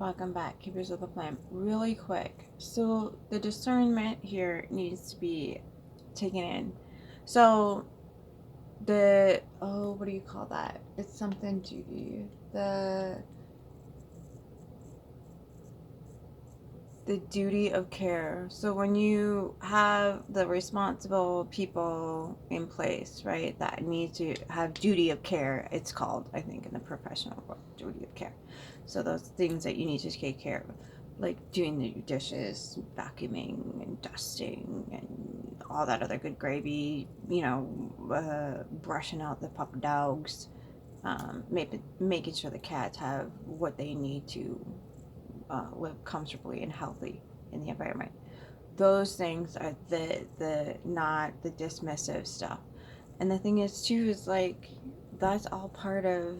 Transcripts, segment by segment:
Welcome back, Keepers of the Flame. Really quick. So, the discernment here needs to be taken in. So, what do you call that? It's something duty. The duty of care. So when you have the responsible people in place, right, that need to have duty of care, it's called, I think, in the professional world, duty of care. So those things that you need to take care of, like doing the dishes, vacuuming and dusting and all that other good gravy, brushing out the pup dogs, making sure the cats have what they need to live comfortably and healthy in the environment. Those things are the not the dismissive stuff. And the thing is too is like that's all part of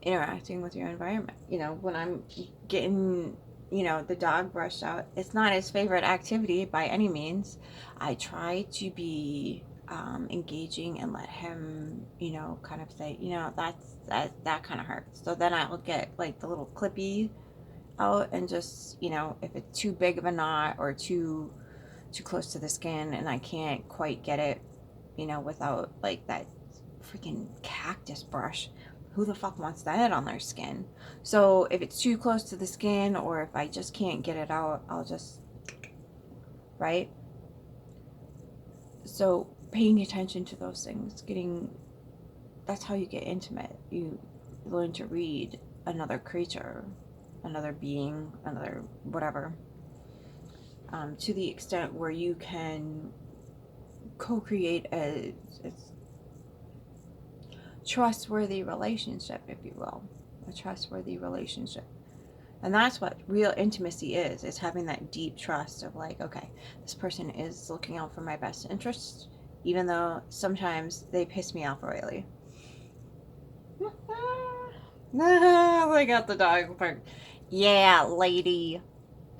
interacting with your environment. When I'm getting the dog brushed out, it's not his favorite activity by any means. I try to be engaging and let him, kind of say, that kind of hurts. So then I'll get like the little clippy out and just, if it's too big of a knot or too close to the skin and I can't quite get it, without like that freaking cactus brush. Who the fuck wants that on their skin? So if it's too close to the skin or if I just can't get it out, I'll just, right? So paying attention to those things, that's how you get intimate. You learn to read another creature, another being, another whatever, to the extent where you can co-create a trustworthy relationship, if you will, a trustworthy relationship. And that's what real intimacy is. It's having that deep trust of like, okay, this person is looking out for my best interest, even though sometimes they piss me off royally. I got the dog part. Yeah, lady.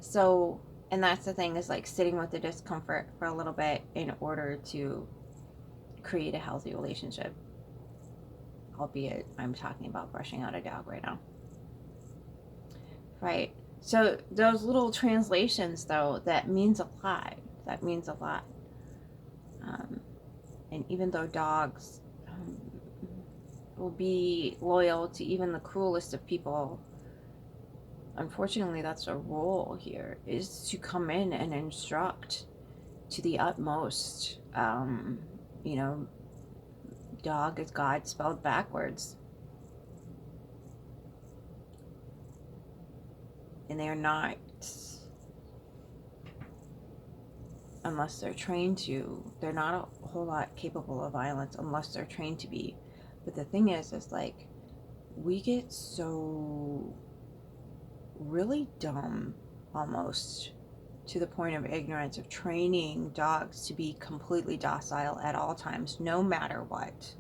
So, and that's the thing is like sitting with the discomfort for a little bit in order to create a healthy relationship. Albeit, I'm talking about brushing out a dog right now. Right? So, those little translations, though, that means a lot. That means a lot. And even though dogs will be loyal to even the cruelest of people, unfortunately, that's a role here, is to come in and instruct to the utmost. Dog is God spelled backwards. And they are not, unless they're trained to, they're not a whole lot capable of violence unless they're trained to be. But the thing is like, we get so really dumb almost to the point of ignorance of training dogs to be completely docile at all times, no matter what,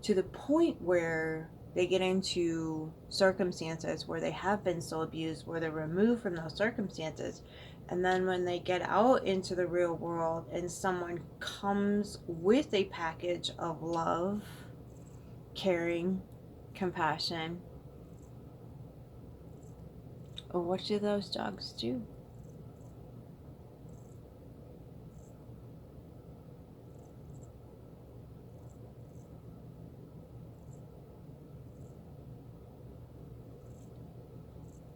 to the point where they get into circumstances where they have been so abused, where they're removed from those circumstances, and then when they get out into the real world and someone comes with a package of love, caring, compassion, what do those dogs do?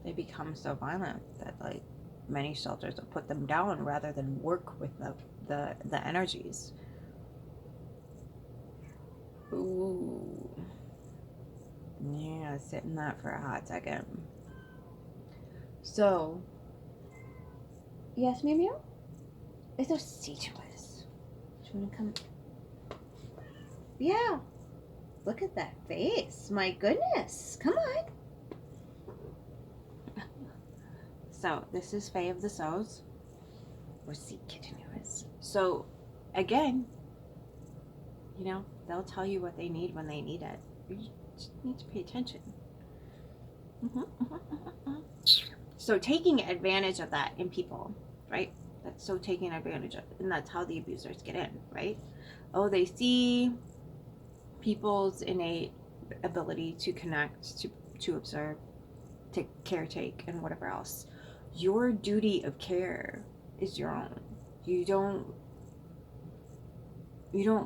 They become so violent that like many shelters will put them down rather than work with the energies. Ooh. Yeah, sit in that for a hot second. So, yes, Mew Mew? It's so ceaseless. Do you want to come? Yeah. Look at that face. My goodness. Come on. So, this is Faye of the Sows. Or Sea Kitten is. So, again, they'll tell you what they need when they need it. You just need to pay attention. So taking advantage of that in people, right? That's so taking advantage of it. And that's how the abusers get in, right? Oh, they see people's innate ability to connect, to observe, to caretake and whatever else. Your duty of care is your own. You don't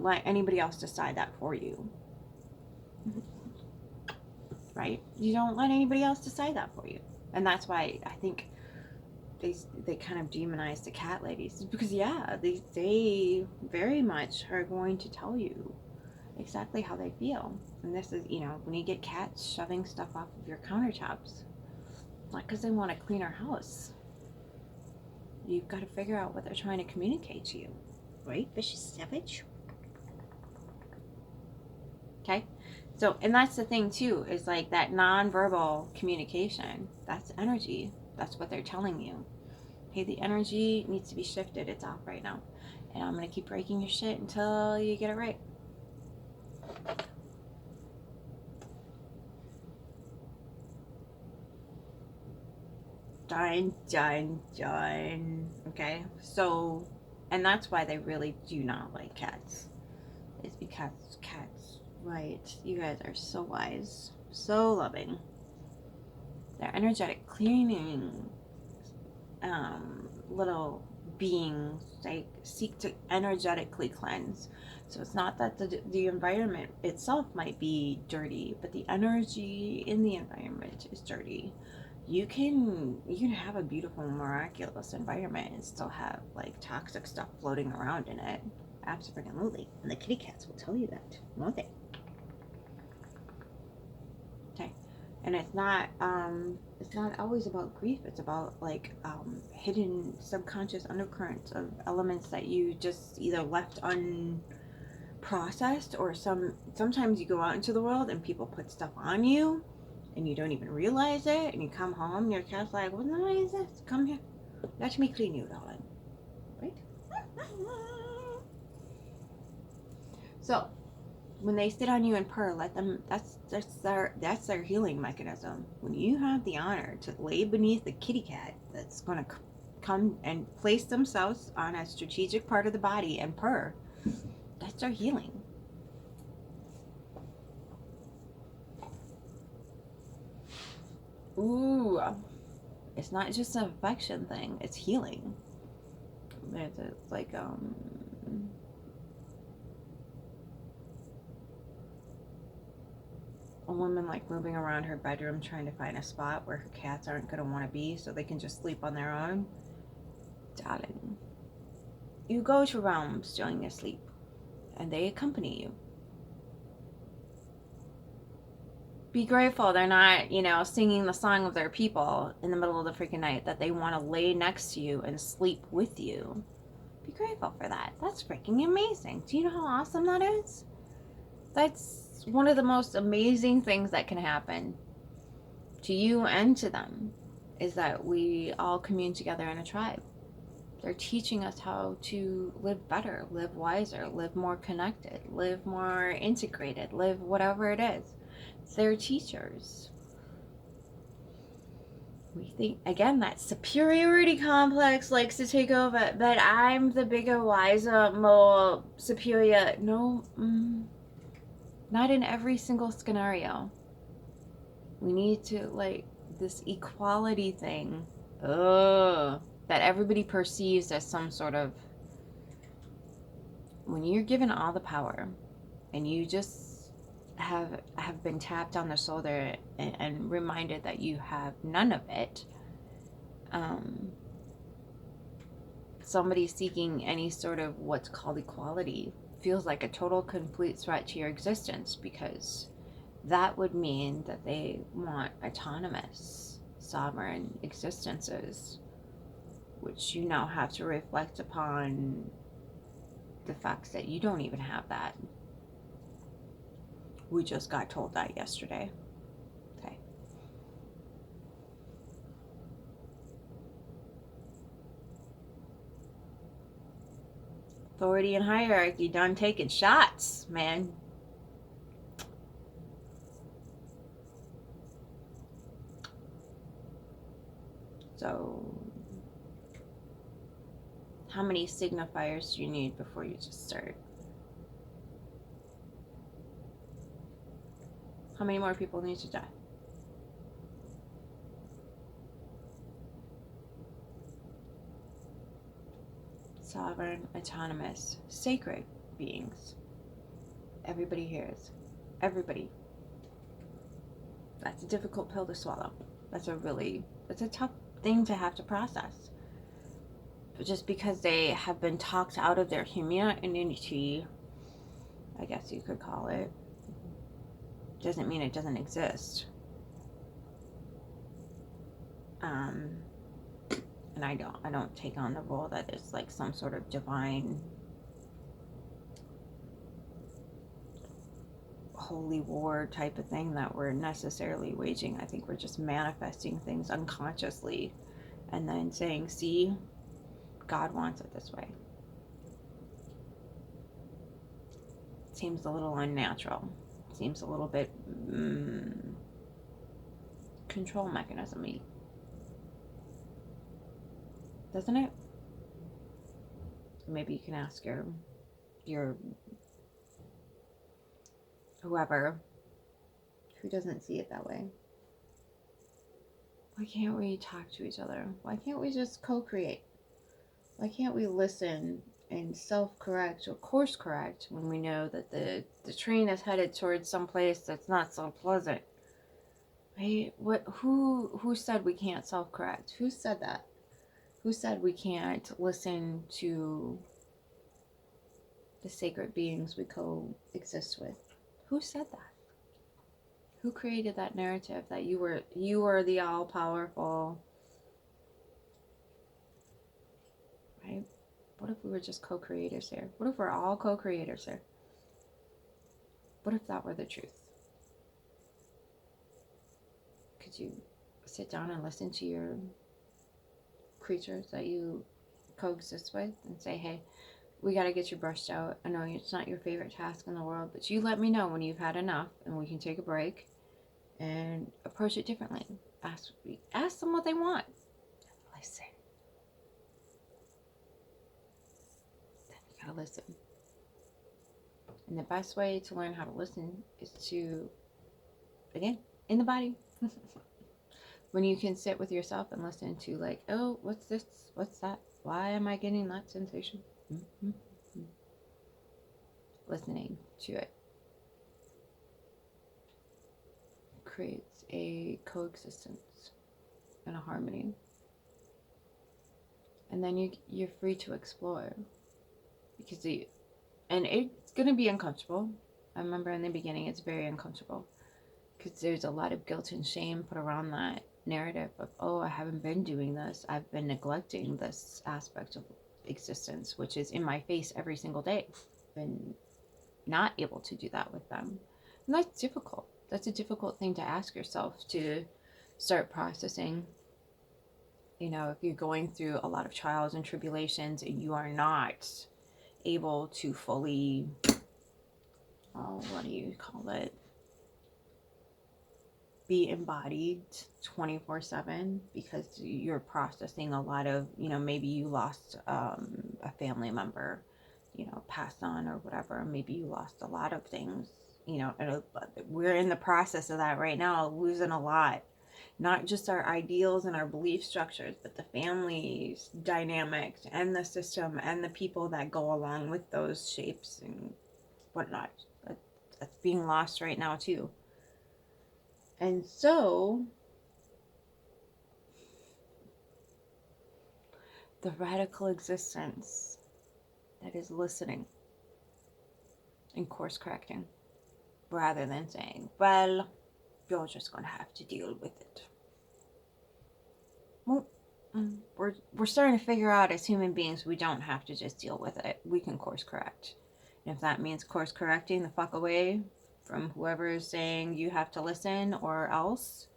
let anybody else decide that for you. Right? You don't let anybody else decide that for you. And that's why I think they kind of demonize the cat ladies, because yeah, they very much are going to tell you exactly how they feel. And this is, when you get cats shoving stuff off of your countertops, not because they want to clean our house. You've got to figure out what they're trying to communicate to you, right? Vicious savage. Okay? So, and that's the thing too, is like that nonverbal communication. That's energy. That's what they're telling you. Hey, the energy needs to be shifted. It's off right now. And I'm going to keep breaking your shit until you get it right. Done, done, done. Okay? So, and that's why they really do not like cats. It's because cats, right? You guys are so wise, so loving. They're energetic cleaning little beings. They seek to energetically cleanse. So it's not that the environment itself might be dirty, but the energy in the environment is dirty. You can have a beautiful, miraculous environment and still have like toxic stuff floating around in it. Absolutely. And the kitty cats will tell you that, won't they? Okay. And it's not always about grief. It's about like hidden subconscious undercurrents of elements that you just either left unprocessed, or sometimes you go out into the world and people put stuff on you and you don't even realize it, and you come home and your cat's like, what the hell is this? Come here. Let me clean you, darling. Right? So when they sit on you and purr, let them. That's their healing mechanism. When you have the honor to lay beneath the kitty cat that's going to come and place themselves on a strategic part of the body and purr, that's their healing. Ooh, it's not just an affection thing; it's healing. It's like a woman like moving around her bedroom trying to find a spot where her cats aren't going to want to be so they can just sleep on their own. Darling, you go to realms during your sleep and they accompany you. Be grateful they're not, singing the song of their people in the middle of the freaking night, that they want to lay next to you and sleep with you. Be grateful for that. That's freaking amazing. Do you know how awesome that is? That's one of the most amazing things that can happen to you and to them, is that we all commune together in a tribe. They're teaching us how to live better, live wiser, live more connected, live more integrated, live whatever it is. They're teachers. We think, again, that superiority complex likes to take over, but I'm the bigger, wiser, more superior. No, not in every single scenario. We need to, like, this equality thing, that everybody perceives as some sort of, when you're given all the power and you just have been tapped on the shoulder and reminded that you have none of it, somebody seeking any sort of what's called equality feels like a total complete threat to your existence, because that would mean that they want autonomous, sovereign existences, which you now have to reflect upon the fact that you don't even have that. We just got told that yesterday. Okay. Authority and hierarchy done taking shots, man. So, how many signifiers do you need before you just start? How many more people need to die? sovereign, autonomous, sacred beings. Everybody hears. Everybody. That's a difficult pill to swallow. That's a tough thing to have to process. But just because they have been talked out of their humanity, I guess you could call it, doesn't mean it doesn't exist. And I don't take on the role that it's like some sort of divine holy war type of thing that we're necessarily waging. I think we're just manifesting things unconsciously and then saying, see, God wants it this way. Seems a little unnatural. Seems a little bit control mechanism-y. Doesn't it? Maybe you can ask your whoever who doesn't see it that way. Why can't we talk to each other? Why can't we just co-create? Why can't we listen and self-correct or course correct when we know that the train is headed towards some place that's not so pleasant? Right? Who said we can't self-correct? Who said that? Who said we can't listen to the sacred beings we coexist with? Who said that? Who created that narrative that you were the all-powerful, right? What if we were just co-creators here? What if we're all co-creators here? What if that were the truth? Could you sit down and listen to your creatures that you coexist with and say, hey, we got to get you brushed out. I know it's not your favorite task in the world, but you let me know when you've had enough and we can take a break and approach it differently. Ask them what they want. Listen. Then you gotta listen. And the best way to learn how to listen is to, again, in the body. When you can sit with yourself and listen to, like, oh, what's this? What's that? Why am I getting that sensation? Listening to it creates a coexistence and a harmony. And then you're free to explore. Because and it's going to be uncomfortable. I remember in the beginning it's very uncomfortable. Because there's a lot of guilt and shame put around that narrative of, oh, I haven't been doing this. I've been neglecting this aspect of existence, which is in my face every single day. I've been not able to do that with them. And that's difficult. That's a difficult thing to ask yourself to start processing. You know, if you're going through a lot of trials and tribulations and you are not able to fully, what do you call it? Be embodied 24/7 because you're processing a lot of, you know, maybe you lost a family member, you know, passed on or whatever. Maybe you lost a lot of things, you know, and we're in the process of that right now, losing a lot. Not just our ideals and our belief structures, but the family's dynamics and the system and the people that go along with those shapes and whatnot. That's being lost right now too. And so, the radical existence that is listening and course correcting rather than saying, well, you're just going to have to deal with it. Well, we're starting to figure out as human beings we don't have to just deal with it. We can course correct. And if that means course correcting the fuck away from whoever is saying you have to listen or else,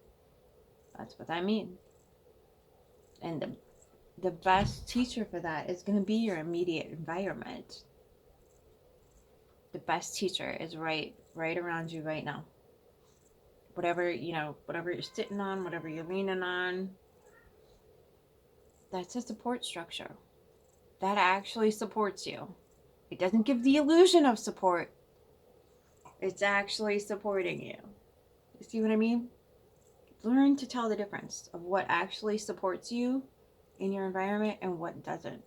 that's what that means. And the best teacher for that is going to be your immediate environment. The best teacher is right around you right now. Whatever, you know, whatever you're sitting on, whatever you're leaning on, that's a support structure. That actually supports you. It doesn't give the illusion of support. It's actually supporting you. You see what I mean? Learn to tell the difference of what actually supports you in your environment and what doesn't.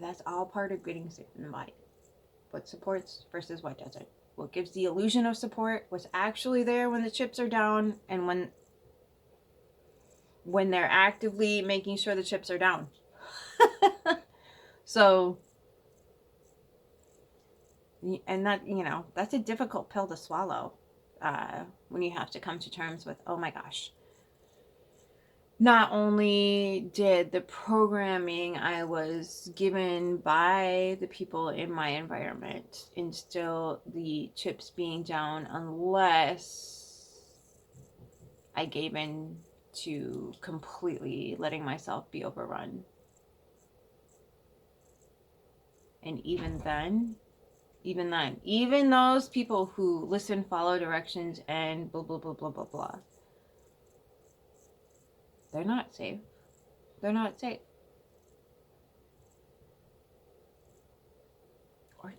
that's all part of getting sick in the body. What supports versus what doesn't. What gives the illusion of support, what's actually there when the chips are down, and when they're actively making sure the chips are down. So, and that, that's a difficult pill to swallow when you have to come to terms with, oh my gosh, not only did the programming I was given by the people in my environment instill the chips being down, unless I gave in to completely letting myself be overrun. And even those people who listen, follow directions, and blah, blah, blah, blah, blah, blah, they're not safe. They're not safe. Or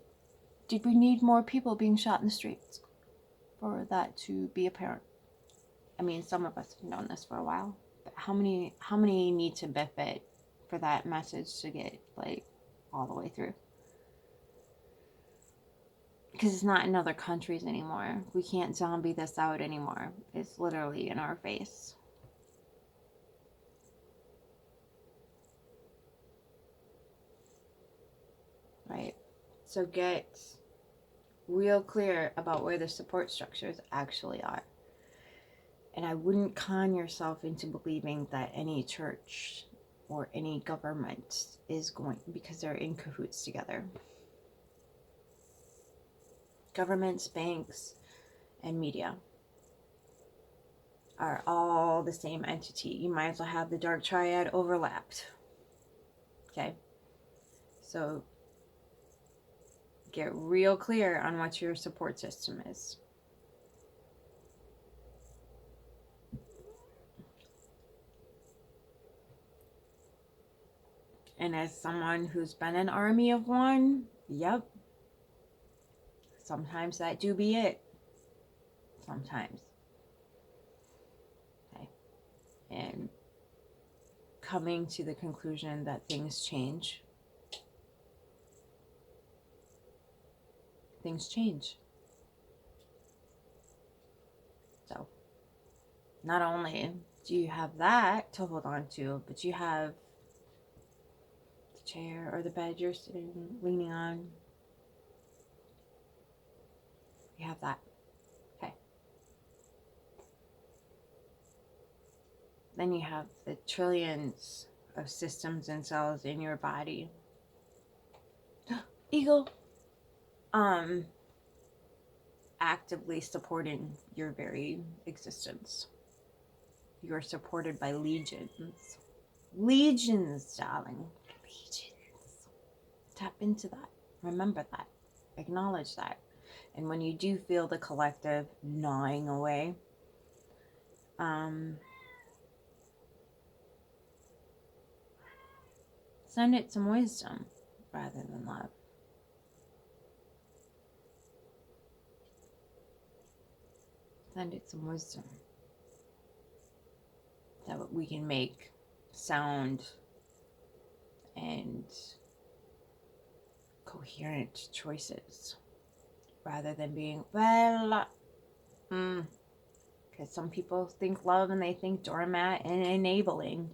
did we need more people being shot in the streets for that to be apparent? I mean, some of us have known this for a while, but how many need to biff it for that message to get, like, all the way through? Because it's not in other countries anymore. We can't zombie this out anymore. It's literally in our face. Right? So get real clear about where the support structures actually are. And I wouldn't con yourself into believing that any church or any government is going, because they're in cahoots together. Governments, banks, and media are all the same entity. You might as well have the dark triad overlapped. Okay? So get real clear on what your support system is. And as someone who's been an army of one, yep, sometimes that do be it. Sometimes. Okay. And coming to the conclusion that things change. Things change. So, not only do you have that to hold on to, but you have the chair or the bed you're sitting, leaning on. You have that. Okay. Then you have the trillions of systems and cells in your body. Eagle. Actively supporting your very existence. You're supported by legions. Legions, darling. Legions. Tap into that. Remember that. Acknowledge that. And when you do feel the collective gnawing away, send it some wisdom rather than love. Send it some wisdom. That we can make sound and coherent choices rather than being, well, because some people think love and they think doormat and enabling.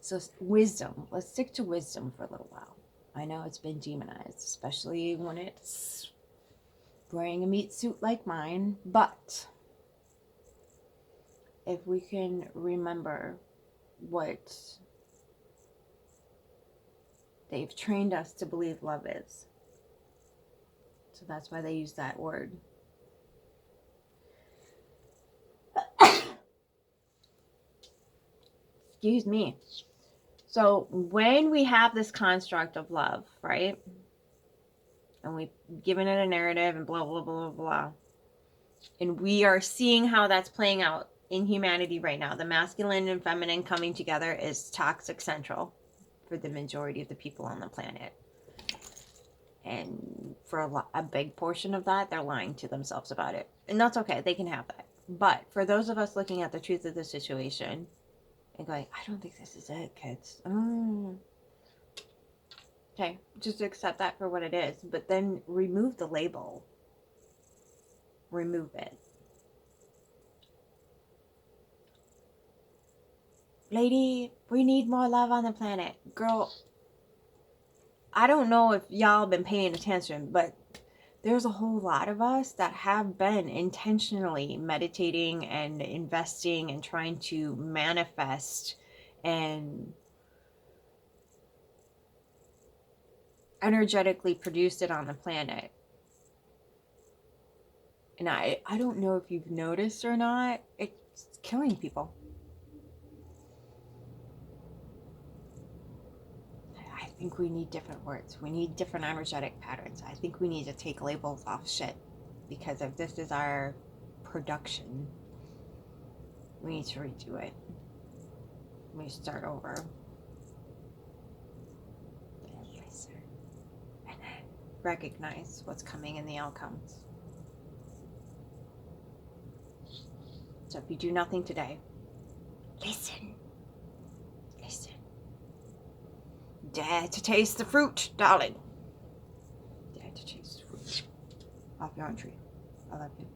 So wisdom, let's stick to wisdom for a little while. I know it's been demonized, especially when it's wearing a meat suit like mine, but if we can remember what they've trained us to believe love is. So that's why they use that word. Excuse me. So when we have this construct of love, right? And we've given it a narrative and blah, blah, blah, blah, blah. And we are seeing how that's playing out in humanity right now. The masculine and feminine coming together is toxic central for the majority of the people on the planet. And for a big portion of that, they're lying to themselves about it. And that's okay. They can have that. But for those of us looking at the truth of the situation and going, I don't think this is it, kids. Okay, just accept that for what it is, but then remove the label. Remove it. Lady, we need more love on the planet. Girl, I don't know if y'all been paying attention, but there's a whole lot of us that have been intentionally meditating and investing and trying to manifest and energetically produce it on the planet. And I don't know if you've noticed or not, it's killing people. I think we need different words. We need different energetic patterns. I think we need to take labels off shit. Because if this is our production, we need to redo it. We need to start over. Listen. And then recognize what's coming in the outcomes. So if you do nothing today, listen. Listen. Dare to taste the fruit, darling. Dare to taste the fruit off your own tree. I love you.